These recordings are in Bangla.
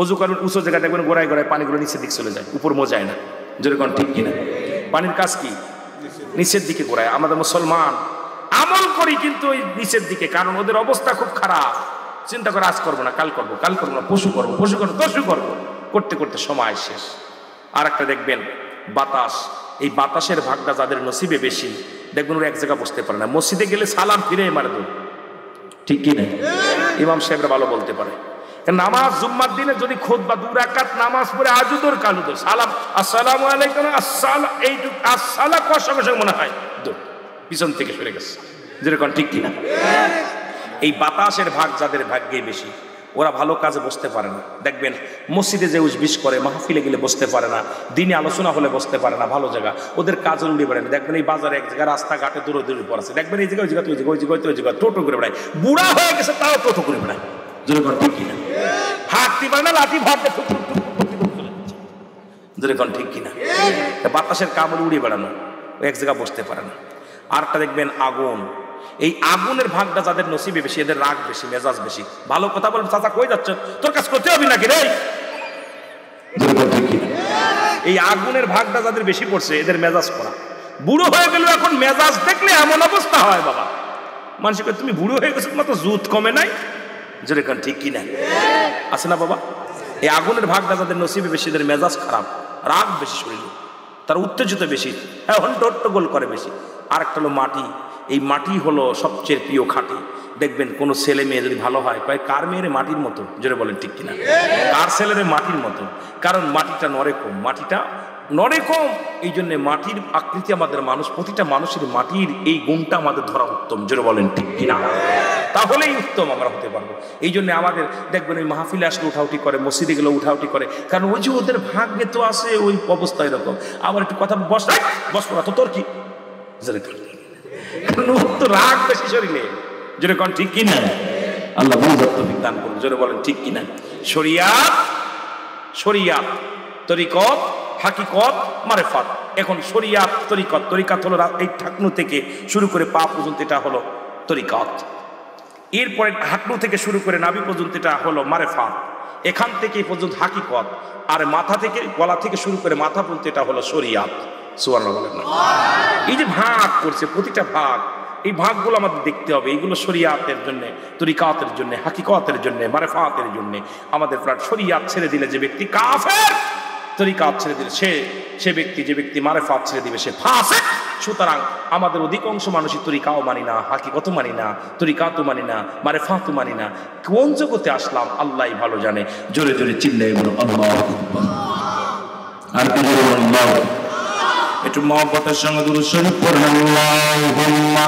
অজু করবেন উঁচু জায়গায়, দেখবেন গোড়ায় গোড়ায় পানিগুলো নিচের দিকে চলে যায়, উপর মোজায় না। যেরকম ঠিক কিনা? পানির কাজ কি? নিচের দিকে গোড়ায়। আমাদের মুসলমান আমল করি কিন্তু ওই নিচের দিকে, কারণ ওদের অবস্থা খুব খারাপ। চিন্তা করে আজ করবো না, কাল করবো, কাল করবো না, পশু করবো, পশু করবো, তশু করবো, করতে করতে সময় শেষ। আর একটা দেখবেন বাতাস, এই বাতাসের ভাগটা যাদের নসিবে বেশি, দেখবেন ওরা এক জায়গায় বসতে পারে না। মসজিদে গেলে সালাম ফিরে মারে দৌড়, ঠিক কি না? ইমাম সাহেবরা ভালো বলতে পারে। নামাজ জুম্মার দিনে যদি খুতবা 2 রাকাত নামাজ পড়ে আজুদর কালুদর সালাম আসসালামু আলাইকুম আসসালাম, এইটুক আসসালাম কষ্ট কষ্ট মনে হয় দৌড় পিছন থেকে সরে গেছে। যেরকম ঠিক কিনা? এই বাতাসের ভাগ যাদের ভাগ্যে বেশি, ওরা ভালো কাজে বসতে পারে না। দেখবেন মসজিদে যে উজবিশ করে, মাহফিলে গেলে বসতে পারে না, দিনে আলোচনা হলে বসতে পারে না, ভালো জায়গা ওদের কাজে উড়ে বেড়ায়। দেখবেন এই বাজারে এক জায়গায় রাস্তাঘাটে দূরে পড়ে আছে, দেখবেন এই জায়গায় ওই জায়গা ওই জায়গায় টোটো করে বেড়ায়, বুড়া হয়ে গেছে তাও টোটো করে বেড়ায়। যেরকম ঠিক কিনা? হাঁটতে পারে না, লাঠি ভাবতে যেরকম ঠিক কিনা? বাতাসের কামড়ে উড়ে বেড়ানো, এক জায়গায় বসতে পারে না। আরটা দেখবেন আগুন, এই আগুনের ভাগটা যাদের নসিবে বেশি, এদের রাগ বেশি, মেজাজ বেশি। ভালো কথা বলবেন, চাচা কই যাচ্ছ, তোর কাজ করতে হবে নাকি রে? এই আগুনের ভাগটা যাদের বেশি পড়ছে, এদের মেজাজ করা। বুড়ো হয়ে গেল এখন মেজাজ দেখলে এমন অবস্থা হয় বাবা, মানুষকে তুমি বুড়ো হয়ে গেছো, তোমার তো জুত কমে নাই। যেরকম ঠিক কিনা? আছে না বাবা? এই আগুনের ভাগটা যাদের নসিবে বেশি, এদের মেজাজ খারাপ, রাগ বেশি, শরীরে তার উত্তেজিত বেশি, হট্টগোল করে বেশি। আর একটা হলো মাটি, এই মাটি হলো সবচেয়ে প্রিয় খাঁটি। দেখবেন কোনো ছেলে মেয়ে যদি ভালো হয়, কয় কার মেয়েরে মাটির মতো, জোরে বলেন ঠিক কিনা? কার ছেলেরে মাটির মতো, কারণ মাটিটা নড়ে কম, মাটিটা নড়ে কম। এই জন্যে মাটির আকৃতি আমাদের মানুষ, প্রতিটা মানুষের মাটির এই গুণটা আমাদের ধরা উত্তম, জোরে বলেন ঠিক কিনা? তাহলেই উত্তম আমরা হতে পারবো। এই জন্য আমাদের দেখবেন ওই মাহফিলে আসলে উঠাউটি করে, মসজিদে গেলে উঠাউটি করে, কারণ ওই যে ওদের ভাগ্যে তো আসে ওই অবস্থা এরকম। আবার একটু কথা বস না তো, তোর কি রাগ বেশি শরীরে, জোরে কন ঠিক কিনা? আল্লাহ বুঝাত্তফিক দান করুন, জোরে বলেন ঠিক কিনা? শরিয়াত তরিকত, হাকিকত, মারেফাত। এখন শরিয়াত তরিকত হলো এই ঠাকনু থেকে শুরু করে পা পর্যন্ত এটা হলো তরিকত, এরপরে হাকনু থেকে শুরু করে নাভি পর্যন্ত এটা হলো মারেফাত, এখান থেকে পর্যন্ত হাকিকত, আর মাথা থেকে গলা থেকে শুরু করে মাথা পর্যন্ত এটা হলো শরিয়াত। সুবহানাল্লাহ বলেন না? এই যে ভাগ করছে, প্রতিটা ভাগ, এই ভাগগুলো আমাদের দেখতে হবে। এইগুলো শরিয়াতের জন্য, তরিকাতের জন্য, হাকিকতের জন্য, মারেফাতের জন্য। আমাদের প্রায় শরিয়াত ছেড়ে দিলে যে ব্যক্তি কাফের, তরিকাত ছেড়ে দিলে সে ব্যক্তি, যে ব্যক্তি মারেফাত ছেড়ে দিবে সে ফাসিক। সুতরাং আমাদের অধিকাংশ মানুষই তরিকাও মানি না, হাকিকতও মানি না, তরিকাতও মানি না, মারেফাতও মানি না। কোন জগতে আসলাম আল্লাহই ভালো জানে। জোরে জোরে চিল্লায় বলো আল্লাহু আকবার। আর কি বলবো? আল্লাহ। একটু মহব্বতের সঙ্গে দুরূদ শরীফ পড়ুন, আল্লাহুম্মা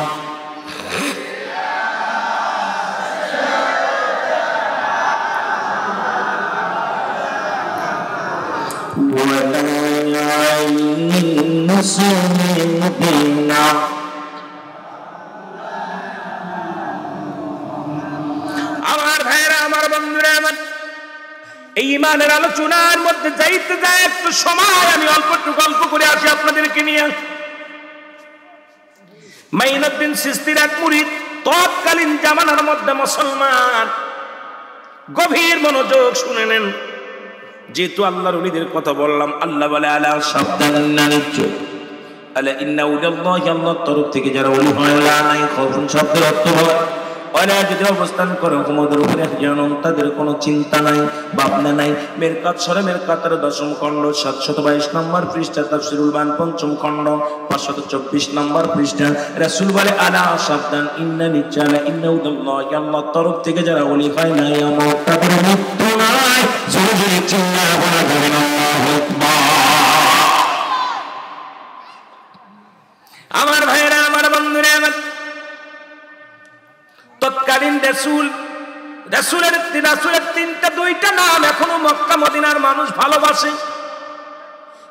আমার ভাইরা, আমার বন্ধুরা, আমার এই ইমানের আলোচনার মধ্যে যাইতে যায় একটু সময় আমি একটু গল্প করে আসি আপনাদেরকে নিয়ে। মাইনুদ্দিন চিশতির এক মুরিদ, তৎকালীন জামানার মধ্যে মুসলমান, গভীর মনোযোগ শুনে নেন। যেহেতু আল্লাহর ওলিদের কথা বললাম, আল্লাহ বলে আলা সাবধান, আলা ইন্না উলিয়াল্লাহি, আল্লাহর তরফ থেকে যারা ওলি হয়, লা নাই খাউফুন শব্দের অর্থ হয় ওরা যদি অবস্থান করে তোমাদের উপরে জানুন, তাদের কোনো চিন্তা নাই, ভাবনা নাই। মেরকাত সরে মেরকাতের 10ম খণ্ড 722 নম্বর পৃষ্ঠা, তাফসীরুল বায়ান 5ম খণ্ড 524 নম্বর পৃষ্ঠা। রাসূল বলে আলা সাবধান, ইন্না নিচালা ইন্না উলিয়াল্লাহি, আল্লাহর তরফ থেকে যারা ওলি হয় নাই আমার, তাদের মৃত্যু নাই। জোরে জোরে চিল্লায়া বলা যাবে না আল্লাহু আকবার। আমার ভাইরা, আমার বন্ধুরা, আমার তৎকালীন রাসূলের 2টা নাম এখনো মক্কা মদিনার মানুষ ভালোবাসে।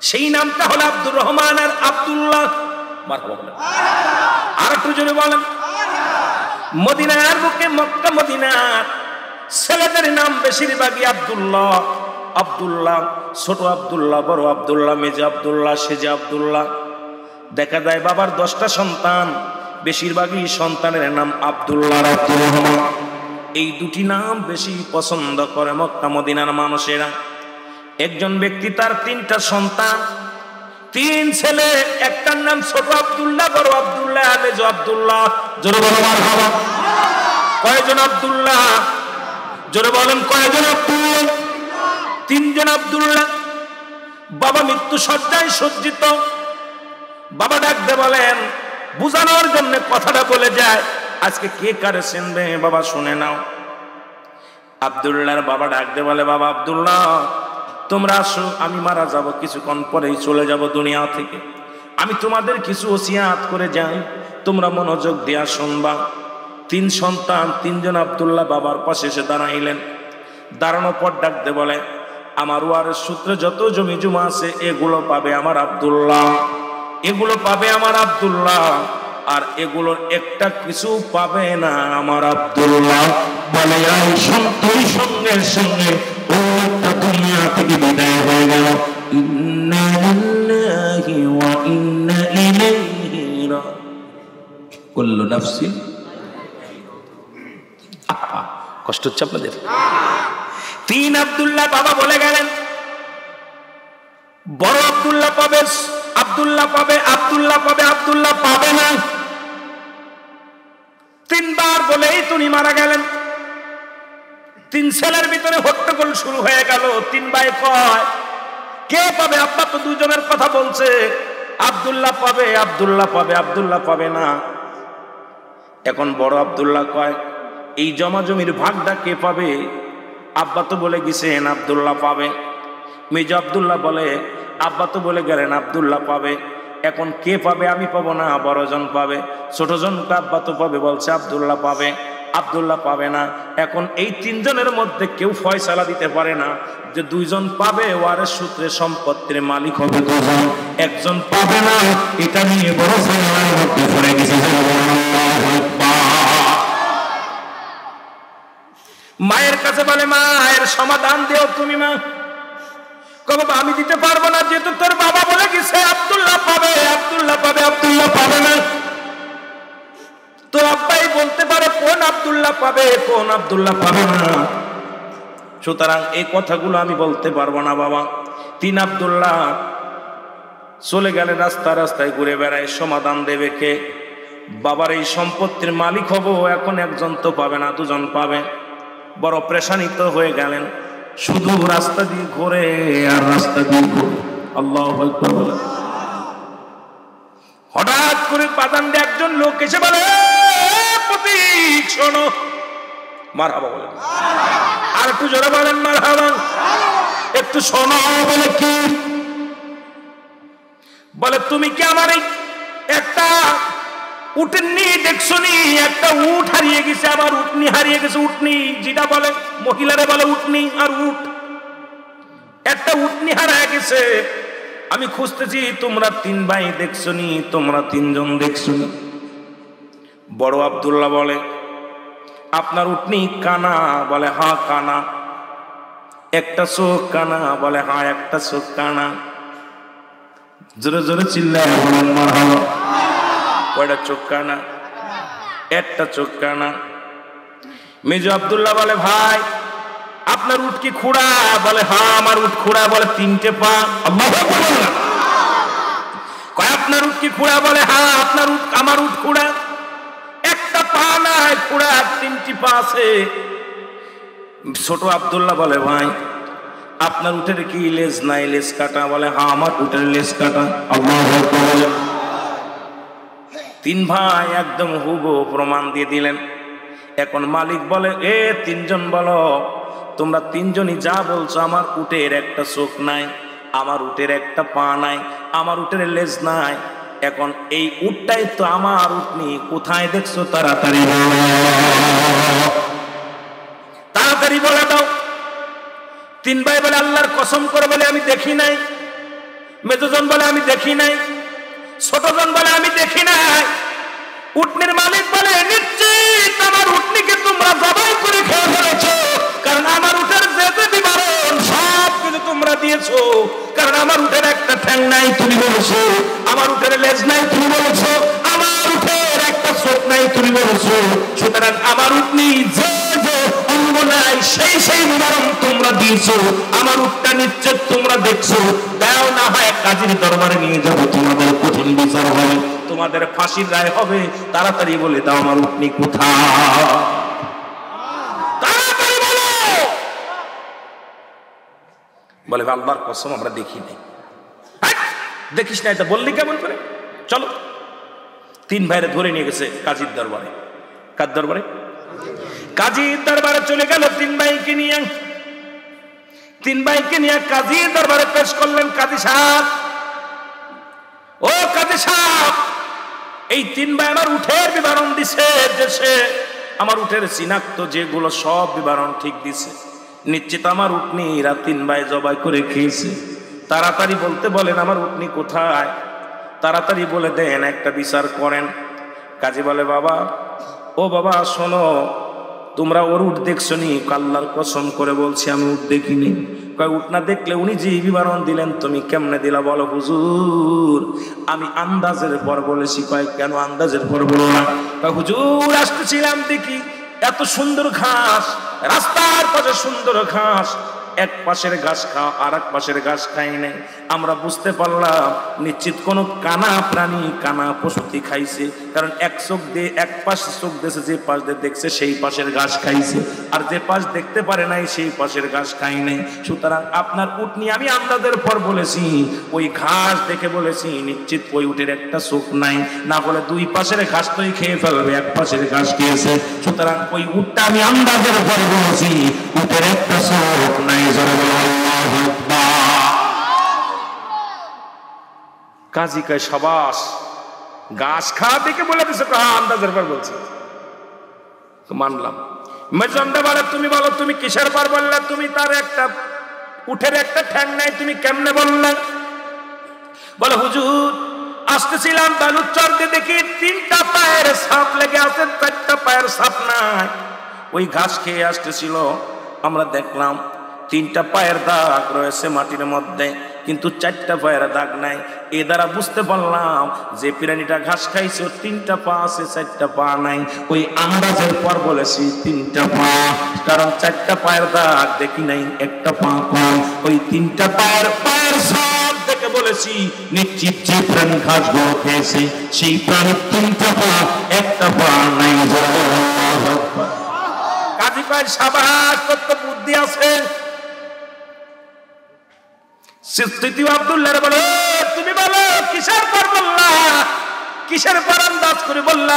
সেই নামটা হলো আব্দুর রহমান আর আব্দুল্লাহ। মারহাবা বলেন, আর একটু জোরে বলেন। মদিনার বুকে, মক্কা মদিনার ছেলেদের নাম বেশিরভাগই আব্দুল্লাহ। ছোট আব্দুল্লাহ, বড় আব্দুল্লাহ, মেজে আব্দুল্লাহ, সেজে আব্দুল্লাহ। দেখা যায় বাবার 10টা সন্তান, বেশিরভাগই সন্তানের নাম আব্দুল্লাহ, আব্দুর রহমান। এই দুটি নাম বেশি পছন্দ করে মক্কা মদিনার মানুষেরা। একজন ব্যক্তি তার 3টা সন্তান, 3 ছেলে, একটার নাম ছোট আব্দুল্লাহ, বড় আব্দুল্লাহ, মেজ আব্দুল্লাহ। জোরে বলো মারহাবা। কয়জন আব্দুল্লাহ? জোরে বলেন কয়জন আব্দুল্লাহ? 3 জন আব্দুল্লাহ। বাবা মৃত্যু শয্যায় সজ্জিত। বাবা ডাকতে বলেন, বুঝানোর জন্য কথাটা বলে যায়, আজকে কে কারে চিনবে বাবা শুনে নাও। আব্দুল্লাহর বাবা ডাকতে বলে, বাবা আব্দুল্লাহ তোমরা আসো, আমি মারা যাব, কিছুক্ষণ পরেই চলে যাব দুনিয়া থেকে। আমি তোমাদের কিছু ওসিয়াত করে যাই, তোমরা মনোযোগ দিয়া শুনবা। 3 সন্তান, 3 জন আব্দুল্লাহ বাবার পাশে এসে দাঁড়াইলেন। দাঁড়ানোর পর ডাকতে বলে, আমার ওয়ারের সূত্রে যত জমি জমা আছে এগুলো পাবে আমার আব্দুল্লাহ, এগুলো পাবে আমার আব্দুল্লাহ, আর এগুলোর একটা কিছু পাবে না আমার আব্দুল্লাহ। বলে সঙ্গে সঙ্গে ওটা দুনিয়া থেকে বিদায় হয়ে গেল। ইন্না লিল্লাহি ওয়া ইন্না ইলাইহি রাজিউন। কুল্লু নাফসিন, কষ্ট হচ্ছে আপনাদের? 3 আব্দুল্লাহ বাবা বলে গেলেন, বড় আব্দুল্লাহ পাবে, আব্দুল্লাহ পাবে, আব্দুল্লাহ পাবে, আব্দুল্লাহ পাবে না। 3 বার বলেই তিনি মারা গেলেন। 3 ছেলের ভিতরে হট্টগোল শুরু হয়ে গেল। 3 ভাই কয়, কে পাবে? আব্বা তো 2 জনের কথা বলছে, আব্দুল্লাহ পাবে, আব্দুল্লাহ পাবে, আব্দুল্লাহ পাবে না। এখন বড় আব্দুল্লাহ কয়, এই জমা জমির ভাগটা কে পাবে? আব্বা তো বলে গেছেন আব্দুল্লাহ পাবে। মেজ আব্দুল্লাহ বলে, আব্বা তো বলে গেলেন আব্দুল্লাহ পাবে, এখন কে পাবে? আমি পাবো না, বড়জন পাবে। ছোটজন আব্বা তো পাবে বলছে আব্দুল্লাহ পাবে, আব্দুল্লাহ পাবে না। এখন এই 3 জনের মধ্যে কেউ ফয়সালা দিতে পারে না যে 2 জন পাবে, ওয়ারের সূত্রে সম্পত্তির মালিক হবে 2 জন, একজন পাবে না। এটা নিয়ে বড় ঝামেলার মধ্যে পড়ে গেছে। মায়ের কাছে বলে, মায়ের সমাধান দিও তুমি। মা কবে, আমি দিতে পারবো না, যেহেতু তোর বাবা বলে গেছে আব্দুল্লাহ পাবে, আব্দুল্লাহ পাবে, আব্দুল্লাহ পাবে না। তো আব্বাই বলতে পারে কোন আব্দুল্লাহ পাবে, কোন আব্দুল্লাহ পাবে না। সুতরাং এই কথাগুলো আমি বলতে পারবো না বাবা। 3 আব্দুল্লাহ চলে গেলে রাস্তায় ঘুরে বেড়ায়, সমাধান দেবে কে? বাবার এই সম্পত্তির মালিক হব, এখন একজন তো পাবে না, 2 জন পাবে। বড় প্রেশানিত হয়ে গেলেন, শুধু রাস্তা দিয়ে ঘুরে আর রাস্তা দিয়ে ঘুরে। আল্লাহু আকবার বলে। হঠাৎ করে বাদান দিয়ে একজন লোক এসে বলে, প্রতীক শোনো। মারহাবা বলেন, আর একটু জোরে বলেন মারহাবা। একটু শোনো। বলে কি? বলে তুমি কি আমার একটা উটনি দেখছো নি? একটা উট হারিয়ে গেছে, আমার উটনি হারিয়ে গেছে। উটনি যেটা বলে মহিলারে বলে উটনি, আর উট, একটা উটনি হারিয়ে গেছে, আমি খুঁজতেছি। তোমরা 3 ভাই দেখছো নি? তোমরা 3 জন দেখছো নি? বড় আব্দুল্লাহ বলে, আপনার উটনি কানা? বলে হ্যাঁ কানা। একটা চোখ কানা? বলে হ্যাঁ একটা চোখ কানা। জোরে জোরে চিল্লায় বলেন মারহাবা। কয়টা চোখ কানা? একটা চোখ কানা। মেজো আব্দুল্লাহ বলে, ভাই আপনার উট কি খুড়া? বলে হ্যাঁ আমার উট খুড়া। বলে 3টে পা? কয় আপনার উট কি খুড়া? বলে হ্যাঁ আপনার উট, আমার উট খুড়া। একটা পা নাই, খুড়া 3টি পা আছে। ছোট আব্দুল্লাহ বলে, ভাই আপনার উটের কি লেজ নাই, লেজ কাটা? বলে হ্যাঁ আমার উটের লেজ কাটা। আল্লাহু আকবার। 3 ভাই একদম হুবহু প্রমাণ দিয়ে দিলেন। এখন মালিক বলে, 3 জন বলো, তোমরা 3 জনই যা বলছো, আমার উটের একটা চোখ নাই, আমার উটের একটা পা নাই, আমার উটের লেজ নাই। এখন এই উটটাই তো আমার উটনি, কোথায় দেখছো? তাড়াতাড়ি তাড়াতাড়ি বলে দাও। 3 ভাই বলে, আল্লাহর কসম করে বলে আমি দেখি নাই। মেজোজন বলে আমি দেখি নাই। ছোটজন বলে আমি দেখি নাই। উটনির মালিক বলে, নিশ্চিত আমার উটনিকে তোমরা জবাই করে খেয়ে ফেলেছো, কারণ আমার উটের যেতে বিবরণ সব কিছু তোমরা দিয়েছো। কারণ আমার উটের একটা ঠ্যাং নাই তুমি বলেছো, আমার উটের লেজ নাই তুমি বলেছো, আমার উটের একটা চোখ নাই নাই তুমি বলছো, সুতরাং আমার উটনি যে যে অঙ্গ নাই সেই সেই বিবরণ তোমরা দিয়েছো, আমার উটটা নিশ্চয় তোমরা দেখছো, দাও না হয় কাজীর দরবারে নিয়ে যাবো, তোমাদের কঠিন বিচার হবে, তোমাদের ফাঁসির রায় হবে, তাড়াতাড়ি বলে দাও আমার উটনি কোথায়, তাড়াতাড়ি বলো। বলে আল্লাহর কসম আমরা দেখি নাই। দেখিস না এটা বললি কেমন করে? চলো। তিন ভাইরে ধরে নিয়ে গেছে কাজীর দরবারে। কার দরবারে? কাজীর দরবারে চলে গেল তিন ভাইকে নিয়ে। তিন ভাইকে নিয়ে কাজীর দরবারে পেশ করলেন। কাজী সাহেব, ও কাজী সাহেব, এই তিন ভাই আমার উঠের বিবরণ দিছে, দেশে আমার উঠের চিনাক্ত যেগুলো সব বিবরণ ঠিক দিছে, নিশ্চিত আমার উটনি এরা তিন ভাই জবাই করে খেয়েছে। তাড়াতাড়ি বলতে বলেন আমার উটনি কোথায়, তাড়াতাড়ি বলে দেন, একটা বিচার করেন। কাজী বলে বাবা, ও বাবা শোনো, তোমরা ওর উট দেখছো নি? আল্লাহর কসম করে বলছি আমি উট দেখিনি। কয় উট না দেখলে উনি যে বিবরণ দিলেন তুমি কেমনে দিলা? বলো হুজুর আমি আন্দাজের পর বলেছি। কয় কেন আন্দাজের পর বলো না? কয় হুজুর আসতেছিলাম দেখি এত সুন্দর ঘাস, রাস্তার পাশে সুন্দর ঘাস, এক পাশের ঘাস খাও আর এক পাশের ঘাস খাই নাই। আমরা বুঝতে পারলাম নিশ্চিত কোন কানা প্রাণী, কানা পশুতি খাইছে, কারণ এক চোখ দিয়ে এক পাশ চোখ দিয়েছে, যে পাশ দিয়ে দেখছে সেই পাশের ঘাস খাইছে, আর যে পাশ দেখতে পারে নাই সেই পাশের ঘাস খাই নাই। সুতরাং আপনার উট নিয়ে আমি আন্দাজের পর বলেছি, ওই ঘাস দেখে বলেছি নিশ্চিত ওই উটের একটা চোখ নাই, না বলে দুই পাশের ঘাস তোই খেয়ে ফেলবে, এক পাশের ঘাস খেয়েছে। সুতরাং ওই উটটা আমি আন্দাজের পর বলেছি উটের একটা চোখ নাই। কাজী কয় সাবাস, ঘাস খাওয়া দেখে বলে দিছো? আন্দাজের পর বলছি, মানলাম। মেজন্দা বলে তুমি বলো তুমি কিসের পর বললে? তুমি তার একটা উঠের একটা ঠ্যাং নাই, তুমি কেমনে বললে? বলে হুজুর আসতেছিলাম বালুচর দিয়ে দেখি তিনটা পায়ের সাপ লেগে আছে, চারটা পায়ের সাপ নাই। ওই ঘাস খেয়ে আসতেছিল, আমরা দেখলাম তিনটা পায়ের দাগ রয়েছে মাটির মধ্যে, কিন্তু চারটা পায়ের দাগ নাই। এ দ্বারা বুঝতে পারলাম যে প্রাণীটা ঘাস খাইছে ওর তিনটা পা আছে, চারটা পা নাই। ওই আন্দাজের পর বলেছি তিনটা পা, কারণ চারটা পায়ের দাগ দেখি নাই, একটা পা কম। ওই তিনটা পায়ের সব দেখে বলেছি নিশ্চিত যে প্রাণী ঘাস গুলো খেয়েছে সেই প্রাণীর তিনটা পা, একটা পা নাই। কাজী কয় সাবাস, কত বুদ্ধি আছে। আব্দুল্লাহ বলে তুমি বলো কিসের পর বললা, কিসের পর আন্দাজ করে বললা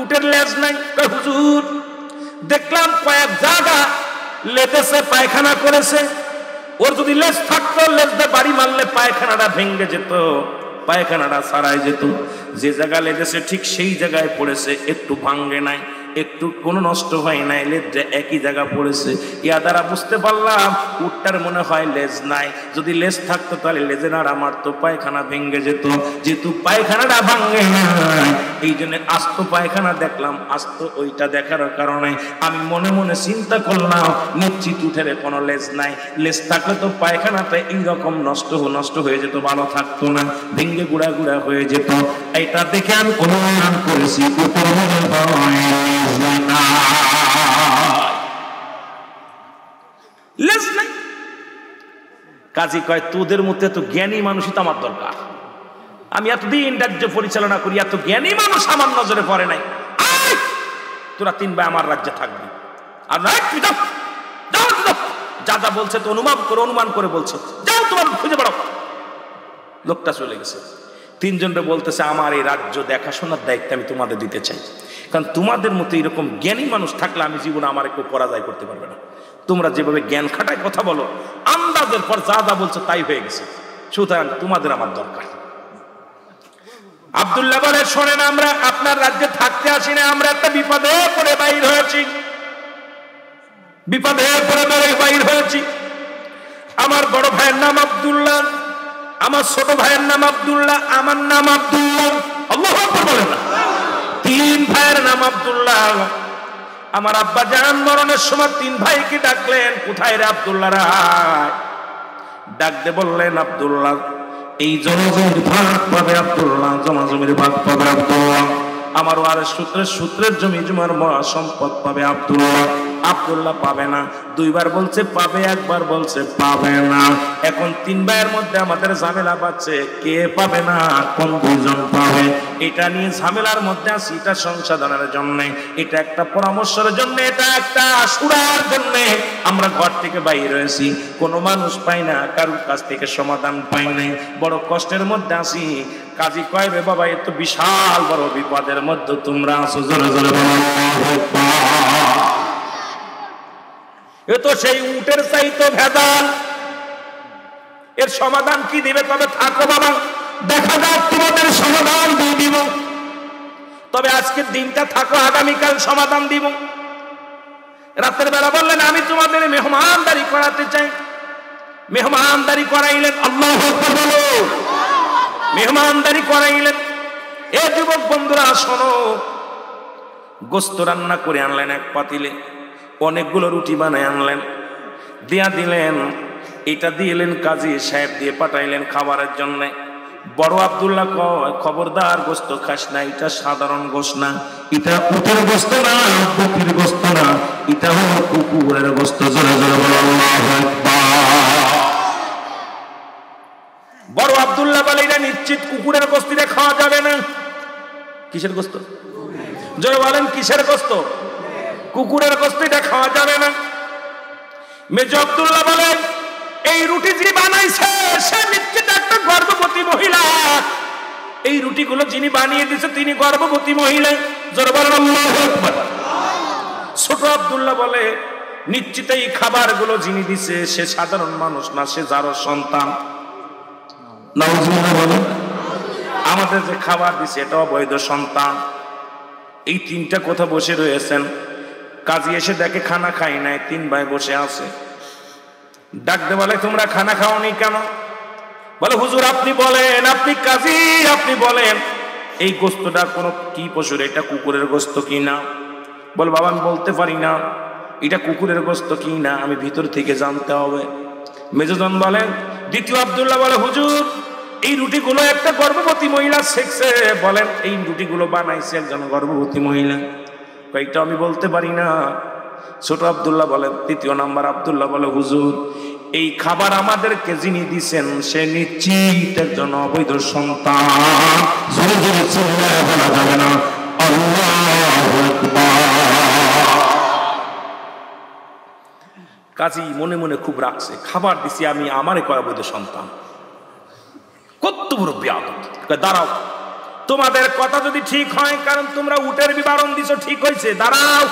উটের লেজ নাই? হুজুর দেখলাম কয়েক জায়গা লেটেছে, পায়খানা করেছে, ওর যদি লেজ থাকতো লেজ দিয়ে বাড়ি মারলে পায়খানাটা ভেঙে যেত, পায়খানাটা ছাড়াই যেত। যে জায়গা লেগেছে ঠিক সেই জায়গায় পড়েছে, একটু ভাঙ্গে নাই, একটু কোনো নষ্ট হয় নাই, লেজটা একই জায়গা পড়েছে। ইয়া দ্বারা বুঝতে পারলাম উটটার মনে হয় লেজ নাই, যদি লেজ থাকতো তাহলে লেজে না আমার তো পায়খানা ভেঙে যেত, যেহেতু পায়খানাটা ভাঙ্গে নাই এই জন্য আস্ত পায়খানা দেখলাম। আস্ত ওইটা দেখার কারণে আমি মনে মনে চিন্তা করলাম নিশ্চিত উঠের কোনো লেজ নাই, লেজ থাকলে তো পায়খানাটা এইরকম নষ্ট হয়ে যেত, ভালো থাকতো না, ভেঙে গুড়া গুড়া হয়ে যেত। এইটা দেখে আমি অনুমান করেছি উটের মনে হয় লেজ নাই। কাজী কয় তোদের মধ্যে এত জ্ঞানী মানুষই তো আমার দরকার। আমি এতদিন রাজ্য পরিচালনা করি, এত জ্ঞানী মানুষ আমার নজরে পড়ে নাই। তোরা তিন ভাই আমার রাজ্যে থাকবি, আর যা যা বলছে তো অনুমান করে বলছে, যাও তোমার খুঁজে বেড়াও। লোকটা চলে গেছে। তিনজনরে বলতেছে আমার এই রাজ্য দেখাশোনার দায়িত্ব আমি তোমাদের দিতে চাই, কারণ তোমাদের মতো এরকম জ্ঞানী মানুষ থাকলে আমি জীবনে আমার কেউ পরাজয় করতে পারবে না। তোমরা যেভাবে জ্ঞান খাটায় কথা বলো, আন্দাজের পর যা যা বলছো তাই হয়ে গেছে, সুতরাং তোমাদের আমার দরকার। আব্দুল্লাহ বলে শোনেন, আমরা আপনার রাজ্যে থাকতে আসি না, আমরা একটা বিপদে পড়ে বাইর হয়েছি, বিপদে পড়ে বাইর হয়েছি। আমার বড় ভাইয়ের নাম আব্দুল্লাহ, আমার ছোট ভাইয়ের নাম আব্দুল্লাহ, আমার নাম আব্দুল্লাহ। আল্লাহু আকবার বলেন না। তিন ভাইয়ের নাম আব্দুল্লাহ। আমার আব্বা জান মরণের সময় তিন ভাইকে ডাকলেন, কোথায় রে আব্দুল্লাহ রায়? ডাকতে বললেন আব্দুল্লাহ এই জমির ভাগ পাবে আব্দুল্লাহ, জমির ভাগ পাবে আব্দুল্লাহ। আমার ওয়ারিস সূত্রের জমি জমার সম্পদ পাবে আব্দুল্লাহ। আব্দুল্লাহ পাবে না, দুইবার বলছে পাবে, একবার বলছে পাবে না। এখন তিন ভাইয়ের মধ্যে আমাদের ঝামেলা বাজছে, কে পাবে না, কোন দুইজন পাবে, এটা নিয়ে ঝামেলার মধ্যে আছি। এটা সংশোধনের জন্য, এটা একটা পরামর্শের জন্য, এটা একটা সুরার জন্য আমরা ঘর থেকে বাইরে হয়েছি, কোনো মানুষ পাই না, কারোর কাছ থেকে সমাধান পাই নাই, বড় কষ্টের মধ্যে আছি। কাজী কয় রে বাবা, এ তো বিশাল বড় বিপদের মধ্যে তোমরা আছো, জোরে জোরে বলো এ তো সেই উটের চাইতো ভেজাল। এর সমাধান কি দিবে? তবে থাকো বাবা, দেখা যাক তোমাদের সমাধান দিয়ে দিব। তবে আজকের দিনটা থাকো, আগামীকাল সমাধান দিব। রাতের বেলা বললেন আমি তোমাদের মেহমানদারি করাতে চাই। মেহমানদারি করাইলেন, আল্লাহু আকবার বলো, মেহমানদারি করাইলেন। এ যুবক বন্ধুরা শোনো, গোস্ত রান্না করে আনলেন এক পাতিলে, অনেকগুলো রুটি বানায় আনলেন, দিয়া দিলেন। এটা দিলেন কাজী সাহেব, দিয়ে পাঠাইলেন খাবারের জন্য। বড় আব্দুল্লাহ কয় খবরদার গোস্ত খাস না, এটা সাধারণ গোস্ত না, এটা উটের গোস্ত না, বকরির গোস্ত না, এটা হলো কুকুরের গোস্ত। জোরে জোরে বলো আল্লাহু আকবার। বড় আব্দুল্লাহ বলে এটা নিশ্চিত কুকুরের গোস্ত, এটা খাওয়া যাবে না। কিসের গোস্ত? জোরে বলেন কিসের গোস্ত? কুকুরের গোস্ত, এটা খাওয়া যাবে না। মেজো আব্দুল্লাহ বলেন এই রুটি যিনি বানাইছে সে নিশ্চিত একটা গর্ভবতী মহিলা, এই রুটিগুলো যিনি বানিয়ে দিয়েছে তিনি গর্ভবতী মহিলা। জোরে বলেন আল্লাহু আকবার। ছোট আব্দুল্লাহ বলে নিশ্চিত এই খাবারগুলো যিনি দিছে সে সাধারণ মানুষ না, সে যারও সন্তান। নাউজুবিল্লাহ বলেন। আমাদের যে খাবার দিছে এটা অবৈধ সন্তান। এই তিনটা কথা বসে রয়েছেন। কাজী এসে দেখে খানা খাই নাই, তিন ভাই বসে আছে। ডাকতে বলে তোমরা খানা খাওনি কেন? বলে হুজুর আপনি বলেন, আপনি কাজী আপনি বলেন এই গোস্তটা কোন কি পশুর, এটা কুকুরের গোস্ত কি না? বল বাবা আমি বলতে পারি না এটা কুকুরের গোস্ত কি না, আমি ভিতর থেকে জানতে হবে। মেজজন বলেন। দ্বিতীয় আব্দুল্লাহ বলে হুজুর এই রুটিগুলো একটা গর্ভবতী মহিলা শেখছে, বলেন এই রুটিগুলো বানাইছে একজন গর্ভবতী মহিলা। কয়েকটা আমি বলতে পারি না। ছোট আব্দুল্লাহ বলে। তৃতীয় নাম্বার আব্দুল্লাহ বলে হুজুর এই খাবার আমাদেরকে যিনি দিচ্ছেন সে নিশ্চিত একজন অবৈধ সন্তান। জোরে জোরে চিল্লায়ে বলা যাবে না আল্লাহু আকবার। কাজী মনে মনে খুব রাখছে, খাবার দিছি আমি, আমারে কয় অবৈধ সন্তান, কত বড় বেয়াদব। দাঁড়াও, তোমাদের কথা যদি ঠিক হয়, কারণ তোমরা উটের বিবরণ দিছো ঠিক হয়েছে, দাঁড়াও।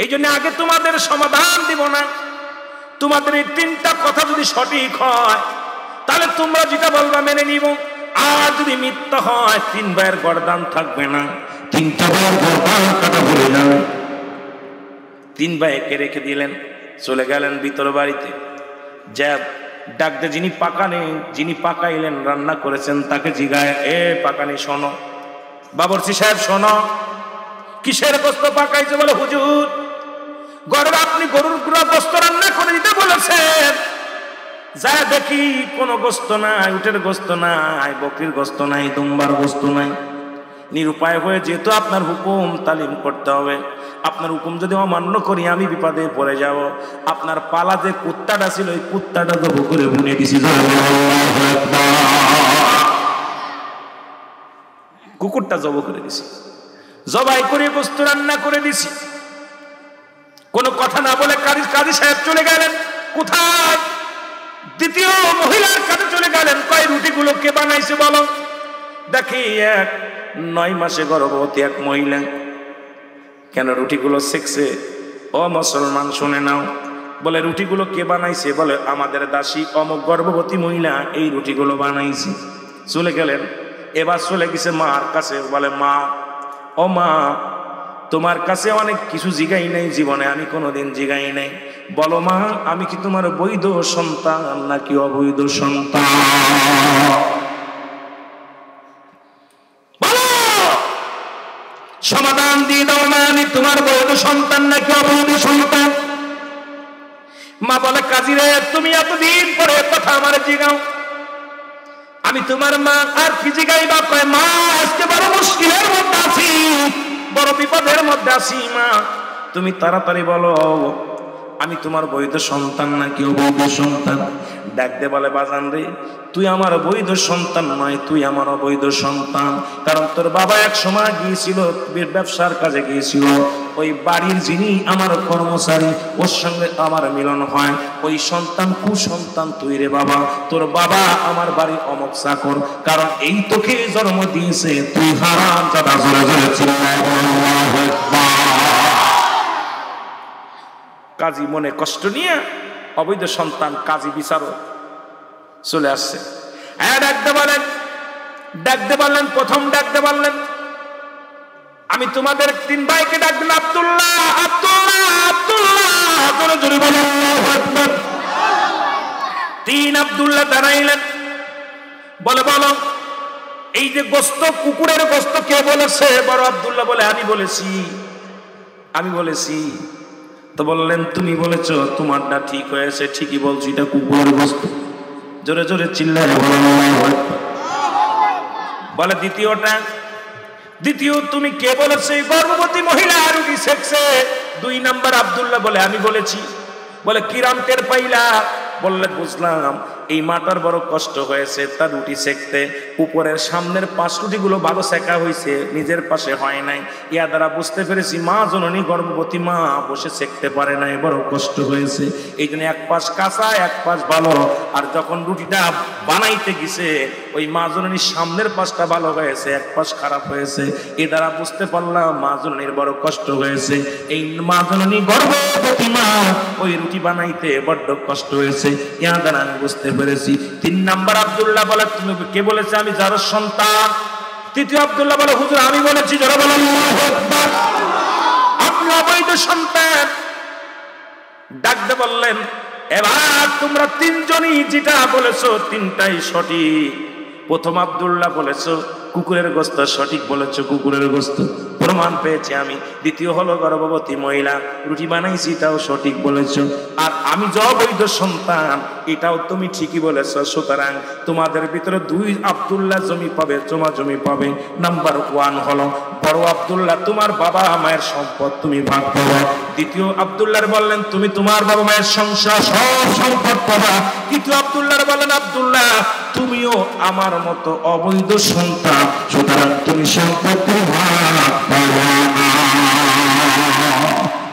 এই জন্য আগে তোমাদের সমাধান দিব না। তোমাদের এই তিনটা কথা যদি সঠিক হয় তাহলে তোমরা যেটা বলবা মেনে নিব, আর যদি মিথ্যা হয় তিন ভাইয়ের গর্দান থাকবে না। তিনটা ভাইয়ের গর্দান কাটা বলে না। তিন ভাইকে রেখে দিলেন, চলে গেলেন ভিতর বাড়িতে। যা ডাকতে যিনি পাকানি, যিনি পাকাইলেন রান্না করেছেন তাকে জিগায়, এ পাকানি শোনো, বাবরচি সাহেব শোনো, কিসের গোস্ত পাকাইছে? বলে হুজুর গরুর, আপনি গরুর গোস্ত রান্না করে দিতে বলেছেন। যা দেখি কোনো গোস্ত নাই, উটের গোস্ত নাই, বকরির গোস্ত নাই, দুম্বার গোস্ত নাই। নিরুপায় হয়ে যেহেতু আপনার হুকুম তালিম করতে হবে, আপনার হুকুম যদি অমান্য করি আমি বিপদে পড়ে যাব। আপনার পালা যে কুত্তাটা ছিল ওই কুত্তাটা জব করে বুনে দিছি। কুকুরটা জব করে দিছি, জবাই করে গোস্ত রান্না করে দিছি। কোনো কথা না বলে কাজী সাহেব চলে গেলেন। কোথায়? দ্বিতীয় মহিলার কাছে চলে গেলেন। কয় রুটিগুলো কে বানাইছে বলো? দেখি এক 9 মাসে গর্ভবতী এক মহিলা। কেন রুটিগুলো শেখছে? ও মুসলমান শুনে নাও। বলে রুটিগুলো কে বানাইছে? বলে আমাদের দাসী অমুক গর্ভবতী মহিলা এই রুটিগুলো বানাইছে। চলে গেলেন। এবার চলে গেছে মার কাছে। বলে মা, ও মা তোমার কাছে অনেক কিছু জিগাই নাই জীবনে, আমি কোনোদিন জিগাই নাই, বলো মা আমি কি তোমার বৈধ সন্তান নাকি অবৈধ সন্তান? বলো, সমাধান দিয়ে দাও না, আমি তোমার বৈধ সন্তান নাকি অবৈধ সন্তান? মা বলে কাজী রে তুমি এতদিন পরে কথা আমার জিগাও, আমি তোমার মা। আর কি জিগাইবা? কয় মা আজকে বড় মুশকিলের মধ্যে আছি, বড় বিপদের মধ্যে আছি মা, তুমি তাড়াতাড়ি বলো আমি তোমার বৈধ সন্তান নাকি অবৈধ সন্তান? ডাকতে বলে বাজান রে, তুই আমার বৈধ সন্তান নয়, তুই আমার অবৈধ সন্তান। কারণ তোর বাবা এক সময় গিয়েছিল ব্যবসার কাজে গিয়েছিল, ওই বাড়ির যিনি আমার কর্মচারী ওর সঙ্গে আমার মিলন হয়, ওই সন্তান কুসন্তান তুই রে বাবা। তোর বাবা আমার বাড়ির অমক চাকর, কারণ এই তোকে জন্ম দিয়েছে, তুই হারাম জাদা। জোরে জোরে চিল্লায় আল্লাহু আকবার। কাজী মনে কষ্ট নিয়ে অবৈধ সন্তান কাজী বিচারক চলে আসছে। হ্যাঁ ডাকতে বললেন প্রথম ডাকতে বললেন আমি তোমাদের 3 ভাইকে ডাক দিলাম, আব্দুল্লাহ আব্দুল্লাহ আব্দুল্লাহ, জোরে জোরে বলেন আল্লাহু আকবার। 3 আব্দুল্লাহ দাঁড়াইলেন, বলো এই যে গোস্ত, কুকুরের গোস্ত কে বলেছে? বড় আব্দুল্লাহ বলে আমি বলেছি। তো বললেন তুমি বলেছো, তোমারটা ঠিক হয়েছে, ঠিকই বলছি, এটা কুকুরের গোস্ত। জোরে জোরে চিল্লায় বলে দ্বিতীয় তুমি কে বলেছে? গর্ভবতী মহিলা রুটি সেকছে। 2 নাম্বার আব্দুল্লাহ বলে আমি বলেছি। বলে কিরাম টের পাইলা? বললে বুঝলাম এই মাটার বড় কষ্ট হয়েছে তার রুটি সেকতে, উপরের সামনের 5 রুটিগুলো ভালো সেকা হয়েছে, নিজের পাশে হয় নাই। ইয়া দ্বারা বুঝতে পেরেছি মা জননী গর্ভবতী মা বসে সেকতে পারে নাই, বড় কষ্ট হয়েছে। এই জন্য এক পাশ কাঁচা এক পাশ ভালো। আর যখন রুটিটা বানাইতে গেছে ওই মা জননীর সামনের পাশটা ভালো হয়েছে, এক পাশ খারাপ হয়েছে। এ দ্বারা বুঝতে পারলাম মা জননীর বড় কষ্ট হয়েছে। এই মা জননী গর্ভবতী মা ওই রুটি বানাইতে বড্ড কষ্ট হয়েছে, ইয়া দ্বারা আমি বুঝতে পেরেছি। 3 নাম্বার আব্দুল্লাহ বলে তুমি কে বলেছে আমি যার সন্তান? তৃতীয় আব্দুল্লাহ বলে হুজুর আমি বলেছি। যারা বলেন আল্লাহু আকবার। আপনি অবৈধ সন্তান। ডাকতে বললেন এবার তোমরা 3 জনই যেটা বলেছো 3টাই সঠিক। প্রথম আব্দুল্লাহ বলেছো কুকুরের গোস্ত, সঠিক বলেছো কুকুরের গোস্ত, প্রমাণ পেয়েছি আমি। দ্বিতীয় হলো গর্ভবতী মহিলা রুটি বানাইছি, এটাও সঠিক বলেছো। আর আমি যে অবৈধ সন্তান এটাও তুমি ঠিকই বলেছো। সুতরাং তোমাদের ভিতরে 2 আব্দুল্লাহ জমি পাবে, তোমার জমি পাবে। নাম্বার 1 হলো বড় আব্দুল্লাহ তোমার বাবা মায়ের সম্পদ তুমি ভাগ পাবে। দ্বিতীয় আব্দুল্লাহ বললেন তুমি তোমার বাবা মায়ের সংসার সব সম্পদ পাবা। তৃতীয় আব্দুল্লাহ বললেন আব্দুল্লাহ তুমিও আমার মতো অবৈধ সন্তান, সুতরাং তুমি সম্পত্তি ভাগ পাবে না।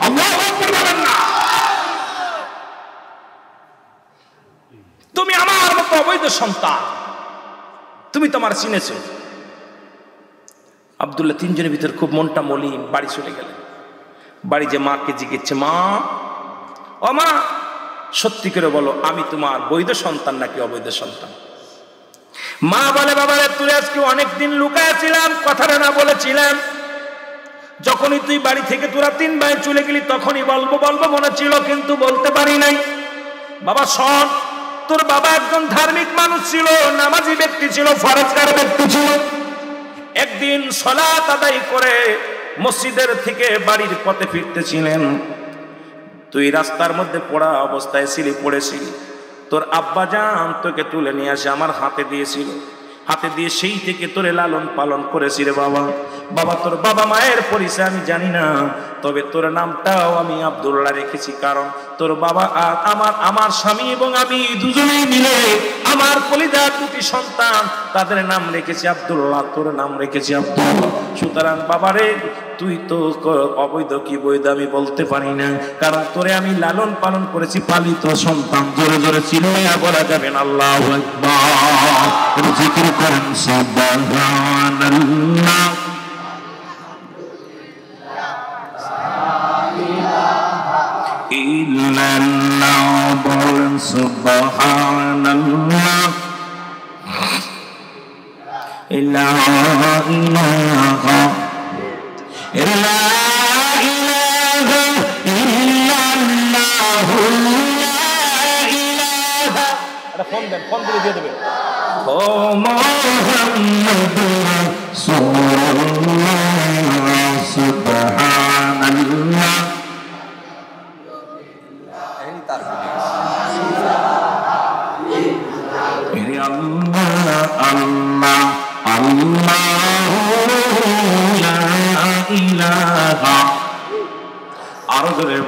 আল্লাহু আকবার বলেন না। তুমি আমার মতো অবৈধ সন্তান, তুমি তোমার চিনেছো। আব্দুল্লাহ 3 জনের ভিতর খুব মনটা মলিন, বাড়ি চলে গেলেন। বাড়ি যে মাকে জিজ্ঞেসছে মা ও মা সত্যি করে বলো আমি তোমার বৈধ সন্তান নাকি অবৈধ সন্তান? মা বলে বাবারে তুই আজকে অনেকদিন লুকাইছিলাম, কথাটা না বলেছিলাম। যখনই তুই বাড়ি থেকে তোরা 3 ভাই চলে গেলি তখনই বলবো মনে ছিল, কিন্তু বলতে পারি নাই। বাবা শোন, তোর বাবা একজন ধার্মিক মানুষ ছিল, নামাজি ব্যক্তি ছিল, ফরজগার ব্যক্তি ছিল। একদিন সালাত আদায় করে মসজিদের থেকে বাড়ির পথে ফিরতেছিলেন, তুই রাস্তার মধ্যে পড়া অবস্থায় পড়েছিলি। তোর আব্বা জান তোকে তুলে নিয়ে আসে আমার হাতে দিয়েছিল, হাতে দিয়ে সেই থেকে তোরে লালন পালন করেছি রে বাবা। বাবা তোর বাবা মায়ের পরিচয় আমি জানি না, তবে তোর নামটাও আমি আব্দুল্লাহ রেখেছি, কারণ তোর বাবা আর আমার স্বামী এবং আমি দুজনেই মিলে আমার কলিজার 2টি সন্তান তাদের নাম রেখেছি আব্দুল্লাহ, তোর নাম রেখেছি আব্দুল্লাহ। সুতরাং বাবারে তুই তো অবৈধ কি বৈধ আমি বলতে পারি না, কারণ তোরে আমি লালন পালন করেছি, পালিত সন্তান। জোরে জোরে চিল্লাইয়া বলা যাবেন আল্লাহু আকবার। জিকির করেন সুবহানাল্লাহ। ইল্লাল্লাহ বলেন সুবহানাল্লাহ। লা ইলাহা ফোন করে দিয়ে দেবে। ও মুহাম্মাদুর রাসূলুল্লাহ সুবহানাল্লাহ। আল্লাহ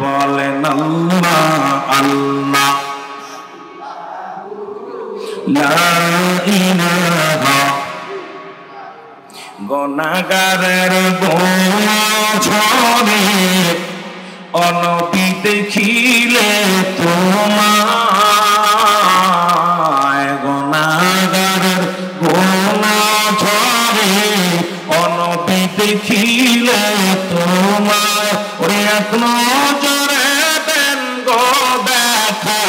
বলেন আল্লাহ আল্লাহ লা ইলাহা গুনাহগারের বোঝরে অনবি দেখিলে তোমায় গুনাহগারের বোঝরে অনবি দেখিলে তোমায় ওরে এক নজরে দেন গো দেখা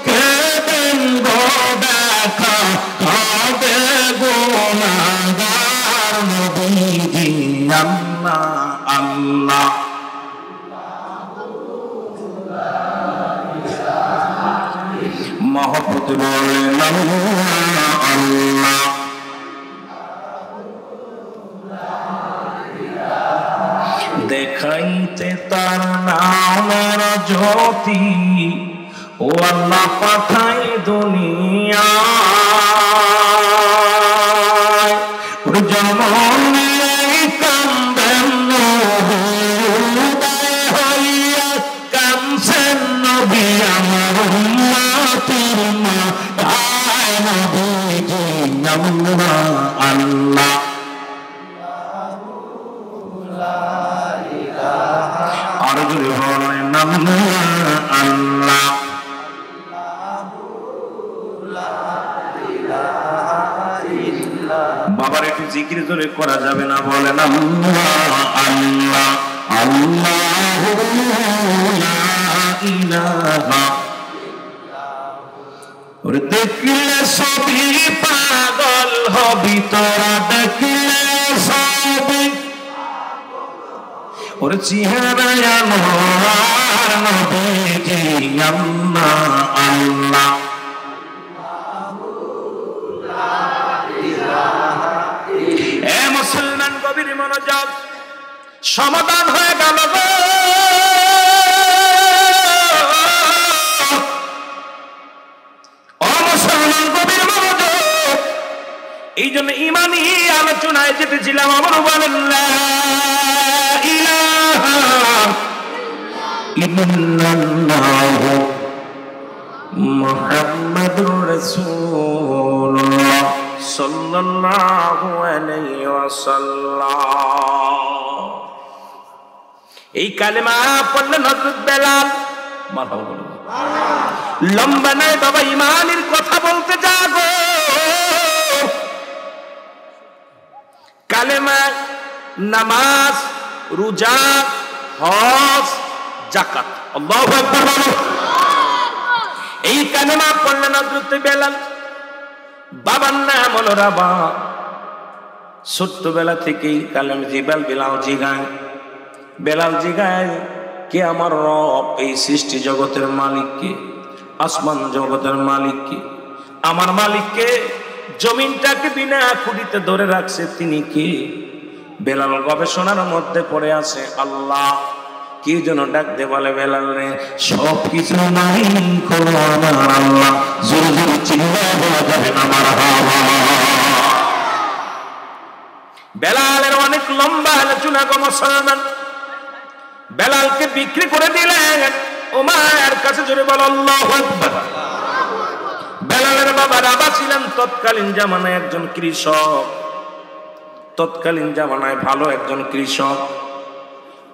কে দেন গো দেখা কাঁদে গুনাহগার নবীজি আল্লাহ আল্লাহ মহব্বত বলেন আল্লাহ আল্লাহ দেখাইতে তার নামের জ্যোতি ও আল্লাহ পাঠাই দুনিয়া জননী কান্দেন হইয়া কামছেন নবী আমার উম্মতের মা আয় নবীজি আল্লাহ আল্লাহ আর যদি বলেন আল্লাহ বাবার একটু জিকির ধরে করা যাবে না বলেন আল্লাহ আল্লাহ আল্লাহ লা ইলাহা ওরে দেখলে সবই পাগল হবি তোরা দেখলে সবই ওরে চেহারায় আনোয়ার নবীজি আল্লাহ আল্লাহ এ মুসলমান গভীর মনোযোগ সমাধান হয়ে গেল গো ও মুসলমান গভীর মনোযোগ এই জন্য ইমানি আলোচনায় যেতেছিলাম আমার বলেন লা ইলাহা ইল্লাল্লাহ মুহাম্মাদুর রাসূলুল্লাহ সাল্লাল্লাহু আলাইহি ওয়াসাল্লাম এই কালেমা পড়লেন হযরত বেলাল মারহাবা বলুন লম্বা নয় বাবা ইমানের কথা বলতে যাগো কালেমা নামাজ রোজা হজ যাকাত আল্লাহু আকবার বলো এই কালেমা পড়লেন হযরত বেলাল বাবার নাম হলো রাবা ছোট্টবেলা থেকেই কালেম জিবাল বেলাল জিগায় কে আমার রব এই সৃষ্টি জগতের মালিক কে আসমান জগতের মালিক কে আমার মালিক কে জমিনটাকে বিনা খুঁটিতে ধরে রাখছে তিনি কে বেলাল গবেষণার মধ্যে পড়ে আছে আল্লাহ কি যেন ডাক দে বলে বেলাল রে সব কিছু নাই কোনো আমার আল্লাহ জোরে জোরে চিল্লায় বলা যাবে না মারহাবা বেলালের অনেক লম্বা আলোচনা গো মুসলমান বেলালকে বিক্রি করে দিলেন ওমর কাছে জোরে বল আল্লাহু আকবার বেলালের বাবা রাবা ছিলেন তৎকালীন জামানায় একজন কৃষক তৎকালীন জামানায় ভালো একজন কৃষক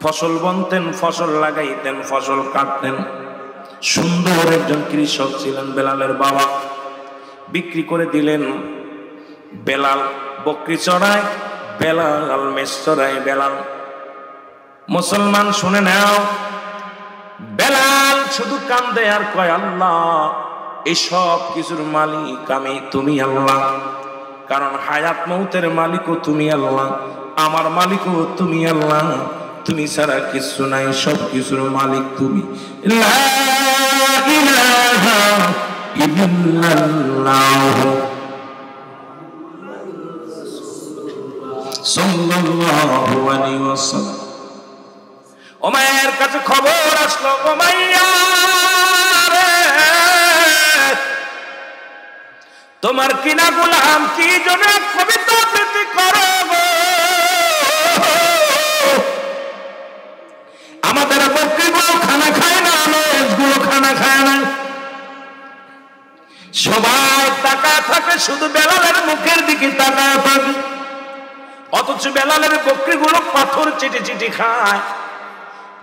ফসল বুনতেন ফসল লাগাইতেন ফসল কাটতেন সুন্দর একজন কৃষক ছিলেন বেলালের বাবা বিক্রি করে দিলেন বেলাল বকরি চড়ায় বেলাল মেষ চড়ায় বেলাল মুসলমান শুনে নাও বেলাল শুধু কান্দে আর কয় আল্লাহ এই সব কিছুর মালিক আমি তুমি আল্লাহ কারণ হায়াত মৌতের মালিকও তুমি আল্লাহ আমার মালিকও তুমি আল্লাহ তুমি ছাড়া কিছু নাই সব কিছুর মালিক তুমি লা ইলাহা ইল্লাল্লাহ সাল্লাল্লাহু আলাইহি ওয়াসাল্লাম ওমরের কাছে খবর আসলো ওমাইয়া রে তোমার কিনা গোলাম কি জন্য কবিতা আবৃত্তি করো আমাদের বকরিগুলো খানা খায় না, লোকগুলো খানা খায় না। সবাই তাকায় থাকে, শুধু বেলালের মুখের দিকে তাকায় থাকে। অথচ বেলালের বকরিগুলো পাথর চিটি চিটি খায়।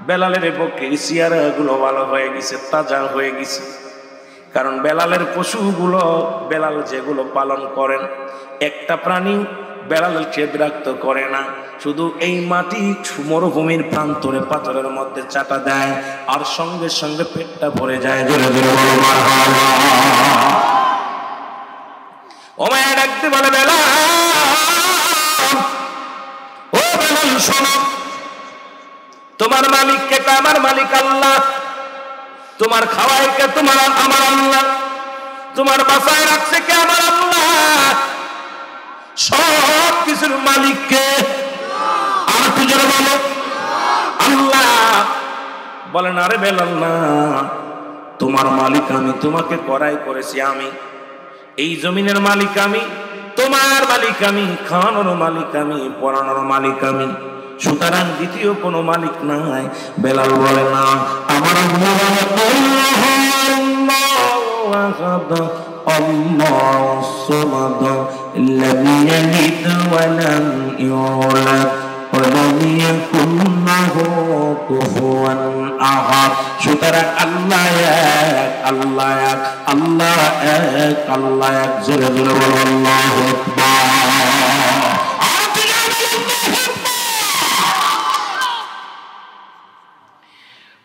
বেলালের বকরির চেহারাগুলো ভালো হয়ে গেছে, তাজা হয়ে গেছে। কারণ বেলালের পশুগুলো, বেলাল যেগুলো পালন করেন, একটা প্রাণী বেলালকে বিরক্ত করে না। শুধু এই মাটি মরুভূমির প্রান্তরে পাথরের মধ্যে চাটা দেয়, আর সঙ্গে সঙ্গে পেটটা ভরে যায়। জোরে জোরে বলো মারহাবা। ওমায়া ডাকতে বলে, বেলাল, ও বেলাল শোনো, তোমার মালিক কে? আমার মালিক আল্লাহ। তোমার খাওয়াই কে? তোমার আমার আল্লাহ। তোমার বাসায় রাখছে কে? আমার আল্লাহ। সব কিছুর মালিক কে? আর একটু জোরে বলো, আল্লাহ। বলেন, আরে বেলাল না, তোমার মালিক আমি, তোমাকে করাই করেছি আমি, এই জমিনের মালিক আমি, তোমার মালিক আমি, খাওয়ানোর মালিক আমি, পড়ানোর মালিক আমি, সুতরাং দ্বিতীয় কোনো মালিক নাই। বেলাল বলে, না, আমার সুতরাং আল্লাহ এক, আল্লাহ এক, আল্লাহ এক, আল্লাহ এক। জোরে জোরে বলো আল্লাহু আকবার।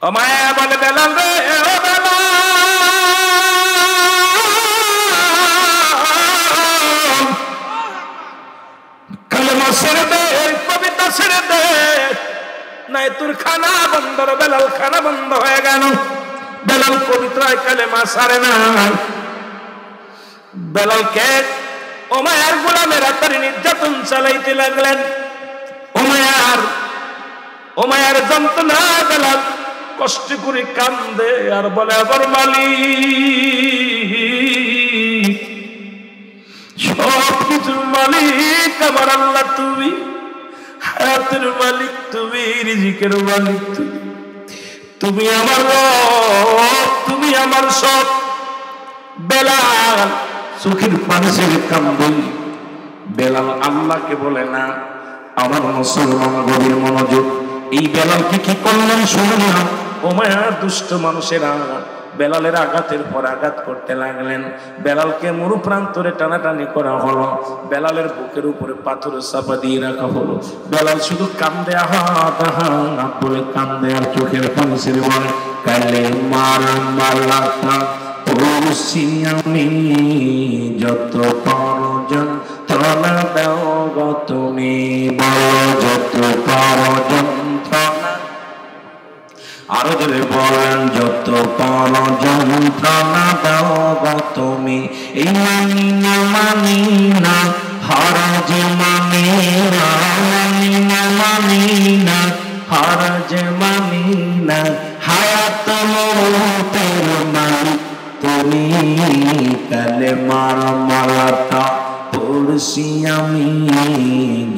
ও মায়া বলে, বেলাল রে, ও বেলাল, কালেমা ছেড়ে দে, কবিতা ছেড়ে দে, নাই তোর খানা বন্ধ। বেলাল খানা বন্ধ হয়ে গেল। বেলাল পবিত্রায় কালেমা ছাড়ে না। বেলালকে ওমায়ার গোলামেরা তার নির্যাতন চালাইতে লাগলেন। ওমায়ার যন্ত্রণা বেলাল কষ্ট করে কান্দে আর বলে, আবার মালিক, সব কিছুর মালিক আমার আল্লাহ তুমি, হায়াতের মালিক তুমি, রিজিকের মালিক তুমি, তুমি আমার রব, তুমি আমার সব। বেলাল চোখের পানি ছেড়ে কান্দে। বেলাল আল্লাহকে বলে না, আমার মুসলমান গভীর মনোযোগ, এই বেলালকে কি করলেন শুনলাম। ওমায়ার দুষ্ট মানুষেরা বেলালের আঘাতের পর আঘাত করতে লাগলেন। বেলালকে মরু প্রান্তরে টানাটানি করা হলো, বেলালের বুকের উপরে পাথর চাপা দিয়ে রাখা হলো। বেলাল শুধু কান্দে, আহাত আহাত বলে কান্দে, আর চোখের পানি ছেড়ে বলে, কালে মার মালাটা পড়ছি আমি, যত পরজন ত্রণা দাও গো তুমি, বলো যত পরজন ত্রণা। আরো যদি বলেন, যত পরজন ত্রণা দাও গো তুমি, এই মানি না মানি না, হরজ মানি না, মানি না মানি না, হরজ মানি না, হায়াত মৌতের মালিক তুমি, কালেমার মালাটা পড়ছি আমি,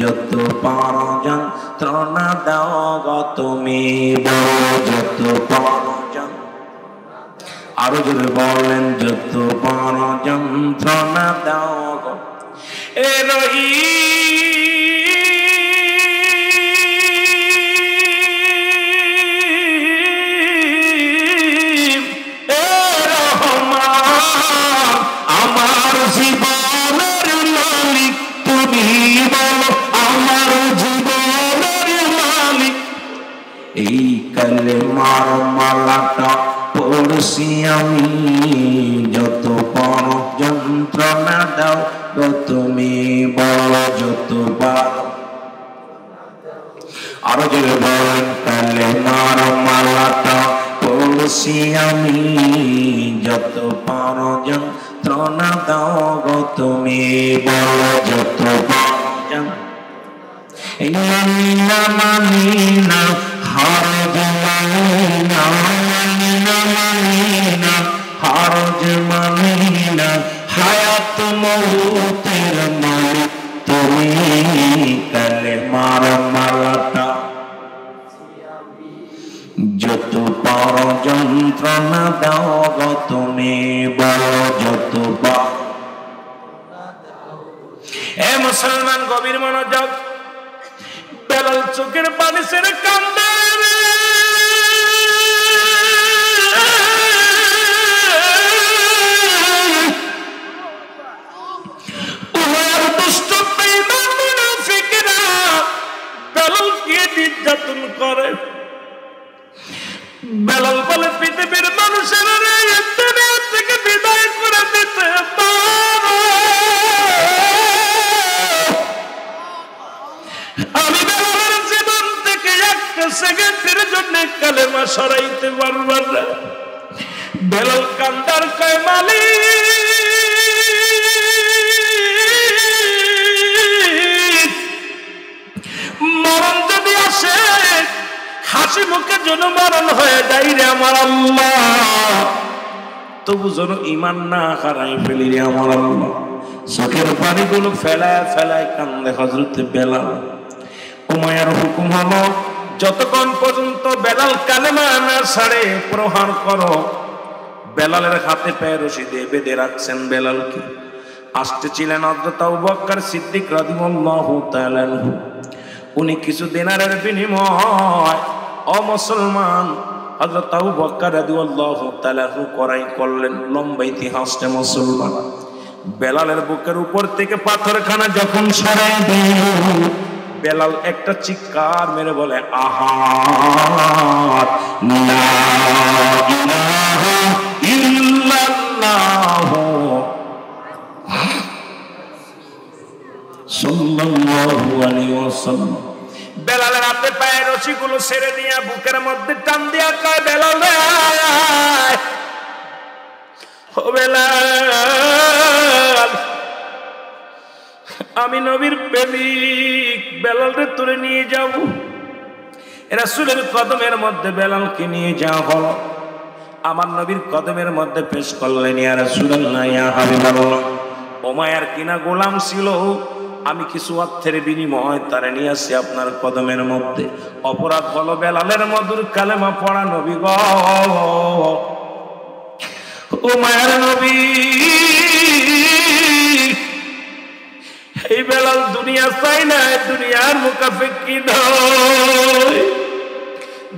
যত পরজন ত্রণা দাও গো তুমি, বলো যত পরজন। আরো জোরে বলেন, যত পরজন ত্রণা দাও গো। এ রহি আমার জীবনের মালিক তুমি, বলো আমার জীবনের মালিক। এই কালেমার মালাটা পড়ছি আমি, যত পর যন্ত্রণা দাও গো তুমি, বলো যত বার। আরো জোরে বলেন, কালেমার মালাটা পড়ছি আমি, যত পর যন্ত্রণা দাও গো তুমি, বলো যত পর। মানি না মানি না, হরজ মানি না, মানি না মানি না, হরজ মানি না, হায়াত মৌতের মালিক তুমি, কালেমার মালাটা যতবা। এ মুসলমান গভীর মনোযোগ, বেলাল চোখের পানি ছেড়ে কান্দে। নির্যাতন করে। বেলাল বলে পৃথিবীর মানুষের থেকে বিদায় করে দিতে পারো, আমি বেলালের জীবন থেকে একটা সেকেন্ডের জন্য কালেমা সরাইতে পারব না। বেলাল কান্দার কয় মালিক, মরণ যদি আসে হাসি মুখে যেন মরণ হয়ে যায় রে আমার আল্লাহ, তবু যেন ঈমান না হারাই ফেলি রে আমার আল্লাহ। চোখের পানিগুলো ফেলায় ফেলায় কান্দে হযরত বেলাল। উমাইয়ার হুকুম হলো, যতক্ষণ পর্যন্ত বেলাল কালেমা না ছাড়ে প্রহার করো। বেলালের হাতে পায়ে রশি দিয়ে বেঁধে রাখছেন বেলালকে। আসতেছিলেন হযরত আবু বকর সিদ্দিক রাদিয়াল্লাহু তাআলা আনহু। উনি কিছু দিনারের বিনিময় অমুসলমান হযরত আবু বকর রাদিয়াল্লাহু তাআলা আনহু ক্রয় করলেন। লম্বা ইতিহাসটা মুসলমান। বেলালের বুকের উপর থেকে পাথরখানা যখন সরাই দিল, বেলাল একটা চিৎকার মেরে বলে, আহাদ লা ইলাহা ইল্লাল্লাহ সাল্লাল্লাহু আলাইহি ওয়াসাল্লাম। বেলালের হাতে পায়ে রশিগুলো ছেড়ে দিয়া বুকের মধ্যে টান দিয়া কয়, বেলাল রে, ও বেলাল, আমি নবীর প্রেমিক, বেলালরে তুলে নিয়ে যাব। রাসূলের কদমের মধ্যে বেলালকে নিয়ে যাওয়া হলো। আমার নবীর কদমের মধ্যে পেশ করলেন, ইয়া রাসূলুল্লাহ, ইয়া হাবিবাল্লাহ, উমাইয়ার কিনা গোলাম ছিল, আমি কিছু অর্থের বিনিময় তারে নিয়ে আসি আপনার কদমের মধ্যে। অপরাধ হলো বেলালের মধুর কালেমা পড়া। নবী গো, উমাইয়ার নবী, এই বেলাল দুনিয়া চাই না, দুনিয়ার মুখাফেক্ষি নয়,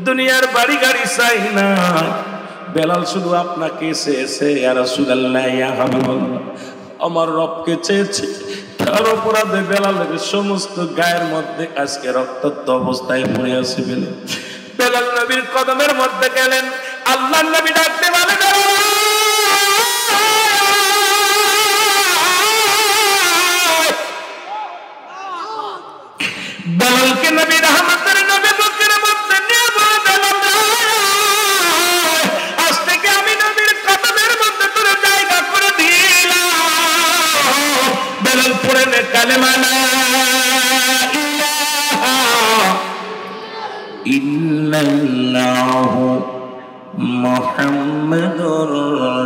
দুনিয়ার বাড়ি গাড়ি চাই না। বেলাল শুধু আপনাকে চেয়েছে, ইয়া রাসূলুল্লাহ, ইয়া হাবিবাল্লাহ, আমার রবকে চেয়েছে। তার অপরাধে বেলালের সমস্ত গায়ের মধ্যে আজকে রক্তাক্ত অবস্থায় পড়ে আছে। বেলাল নবীর কদমের মধ্যে গেলেন। আল্লাহর নবী ডাকতে বলে, বেলালকে নবী রহমতের নবী বুকের মধ্যে নিয়ে বলে, আজ থেকে আমি নবীর কদমের মধ্যে তোর জায়গা করে দিলাম। বেলাল পড়ে নে কালেমা লা ইলাহা ইল্লাল্লাহু মুহাম্মাদুর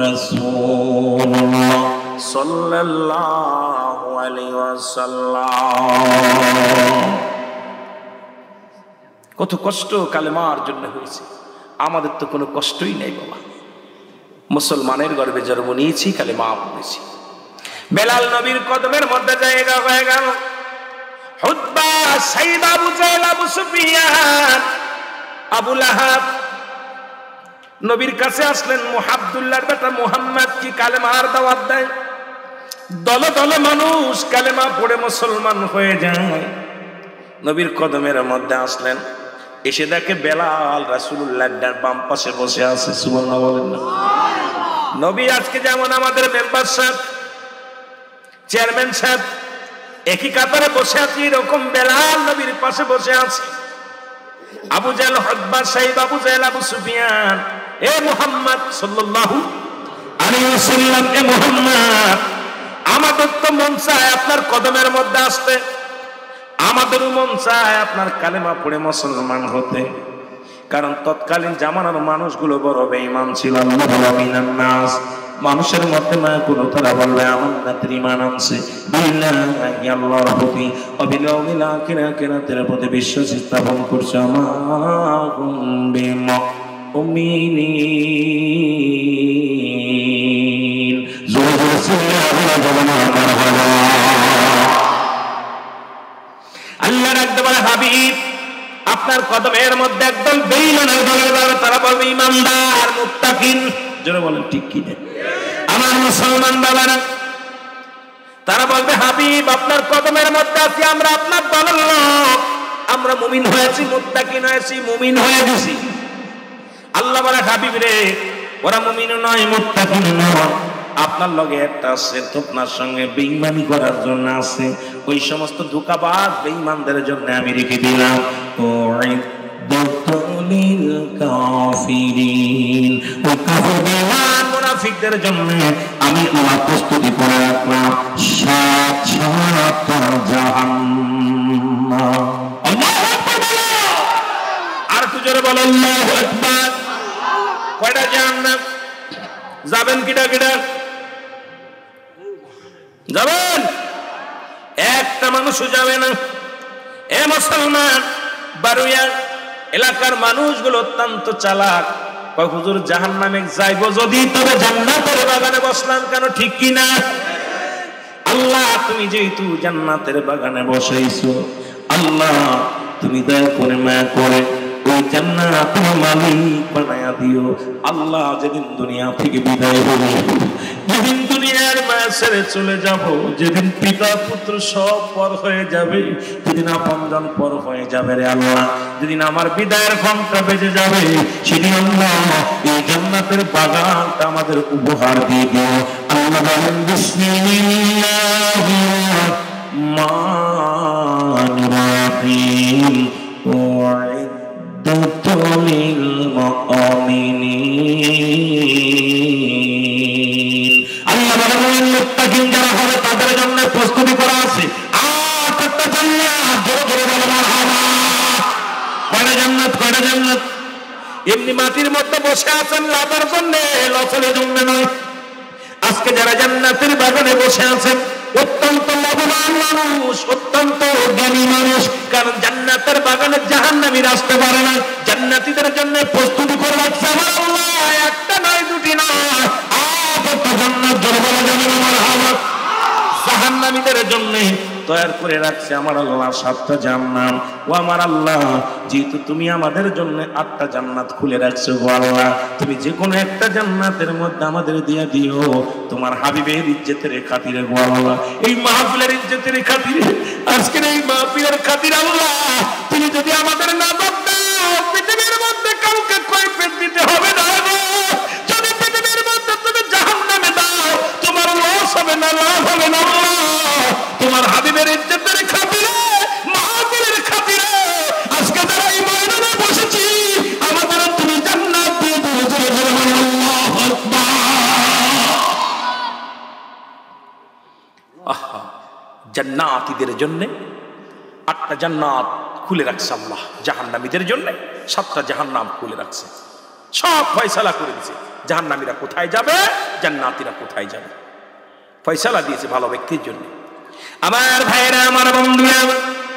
রাসূলুল্লাহ সাল্লাল্লাহু আলাইহি ওয়াসাল্লাম। কত কষ্ট কালেমার জন্য হয়েছে, আমাদের তো কোনো কষ্টই নেই বাবা। মুসলমানের গর্বে জন্ম নিয়েছি, কালেমা পড়েছি। বেলাল নবীর কদমের মধ্যে জায়গা হয়ে গেল। উতবা, সাইদ, আবু জাহল, আবু সুফিয়ান, আবু লাহাব নবীর কাছে আসলেন। আব্দুল্লাহর বেটা মুহাম্মদ কি কালেমার দাওয়াত দেয়। দলে দলে মানুষ কালেমা পড়ে মুসলমান হয়ে যায়। নবীর কদমের মধ্যে আসলেন। এসে দেখে বেলাল রাসূলুল্লাহর বাম পাশে বসে আছে। সুবহানাল্লাহ বলেন না? নবী আজকে যেমন আমাদের মেম্বার সাহেব, চেয়ারম্যান সাহেব একই কাতারে বসে আছে, এরকম বেলাল নবীর পাশে বসে আছে। Abu Jahl, Utba, Saeed, Abu Jahl, Abu Sufian, এ মুহাম্মদ সাল্লাল্লাহু আলাইহি ওয়াসাল্লাম, এ মুহাম্মদ, আমাদের তো মন চায় আপনার কদমের মধ্যে আসতে, আমাদেরও মন চায় আপনার কালেমা পড়ে মুসলমান হতে। কারণ তৎকালীন জামানার মানুষগুলো বড় বেঈমান ছিল। মানুষের মধ্যে না কোনো তারা বলবে আমার নাতির ঈমান আনছে, বিল্লাহি আল্লাহর প্রতি, ওয়াবিল ইয়াউমিল আখিরাতের প্রতি বিশ্বাস স্থাপন করছে। আমার আল্লাহ রাখতে বলে হাবিব আপনার কদমের মধ্যে একদম বেঈমানের দলের দল, তারা বলবে ইমানদার মুত্তাকিন, জোরে বলেন ঠিক কি না? আমার মুসলমান বাবারা, তারা বলবে হাবিব আপনার কদমের মধ্যে আছি আমরা, আপনার দলের লোক, আমরা মুমিন হয়েছি, মুত্তাকিন হয়েছি, মুমিন হয়ে গেছি। আল্লাহ বলে হাবিব রে ওরা মুমিন নয়, মুত্তাকিন নয়, আপনার লগে একটা আছে তো আপনার সঙ্গে বেঈমানি করার জন্য আছে, ওই সমস্ত ধোঁকাবাজ বেঈমানদের জন্য আমি রেখে দিলাম মুনাফিকদের জন্য আমি আমার প্রস্তুতি করে রাখলাম আর একটু জোরে বলো আল্লাহু আকবার। কয়টা জাহান্নাম? যাবেন কিটা কিটা? যাবেন? একটা মানুষও যাবে না। এ মুসলমান, বারুইয়া এলাকার মানুষগুলো অত্যন্ত চালাক, কয় হুজুর জাহান্নামে যাইব যদি তবে জান্নাতের বাগানে বসলাম কেন, ঠিক কি না? আল্লাহ তুমি যেহেতু জান্নাতের বাগানে বসাইছো, আল্লাহ তুমি দয়া করে মায়া করে ওই জান্নাতের মালিক বানায়া দিও। আল্লাহ যেদিন দুনিয়া থেকে বিদায় হব, যেদিন দুনিয়ার মায়া ছেড়ে চলে যাব, যেদিন পিতা পুত্র সব পর হয়ে যাবে, যেদিন আপনজন পর হয়ে যাবে রে আল্লাহ, যেদিন আমার বিদায়ের ঘন্টা বেজে যাবে, সেদিন আল্লাহ এই জান্নাতের বাগানটা আমাদের উপহার দিয়ে দিও। আল্লাহ বলেন বিসমিল্লাহির রহমানির রহিম লিল মুমিনিন। আল্লাহ বলেন মুত্তাকিন যারা হবে তাদের জন্য প্রস্তুতি করা আছে আটটা জান্নাত, জোরে জোরে বলো মারহাবা। কয়টা জান্নাত? কয়টা জান্নাত? এমনি মাটির মধ্যে বসে আছেন লাভের জন্য, লসের জন্য নয়। আজকে যারা জান্নাতের বাগানে বসে আছেন অত্যন্ত লাভবান মানুষ, অত্যন্ত জ্ঞানী মানুষ, কারণ জান্নাতের বাগানে জাহান্নামীরা আসতে পারে না। জান্নাতীদের জন্য প্রস্তুতি করে রাখছে আমার আল্লাহ, একটা নয় দুটি নয়, আটটা জান্নাত, জোরে বলা যাবে না মারহাবা। জাহান্নামীদের জন্য তৈরি করে রাখছে আমার আল্লাহ সাতটা জান্নাত। ও আমার আল্লাহ, যেহেতু তুমি আমাদের জন্য আটটা জান্নাত খুলে রাখছো গো আল্লাহ, তুমি যে কোনো একটা জান্নাতের মধ্যে আমাদের দিয়ে দিও তোমার হাবিবের ইজ্জতের খাতিরে গো আল্লাহ, এই মাহফিলের ইজ্জতের খাতিরে, আজকের এই মাহফিলের খাতিরে আল্লাহ, তুমি যদি আমাদের না দাও পৃথিবীর মধ্যে কাউকে কৈফিয়ত দিতে হবে না গো। যদি পৃথিবীর মধ্যে তুমি জাহান্নামে দাও তোমার লস হবে না, লাভ হবে না। তোমার হাবিবের ইজ্জতের খাতিরে, মাহফিলের খাতিরে আজকে যারা এই ময়দানে বসেছি আমাদের তুমি জান্নাত দিয়ে দিও, জোরে জোরে বলো আল্লাহু আকবার। আহা, জান্নাতীদের জন্য আটটা জান্নাত খুলে রাখছে আল্লাহ, জাহান্নামীদের জন্য সাতটা জাহান্নাম খুলে রাখছে। সব ফয়সালা করে দিয়েছে, জাহান্নামীরা কোথায় যাবে, জান্নাতীরা কোথায় যাবে, ফয়সালা দিয়েছে ভালো ব্যক্তির জন্য। আমার ভাইরা, আমার বন্ধুরা,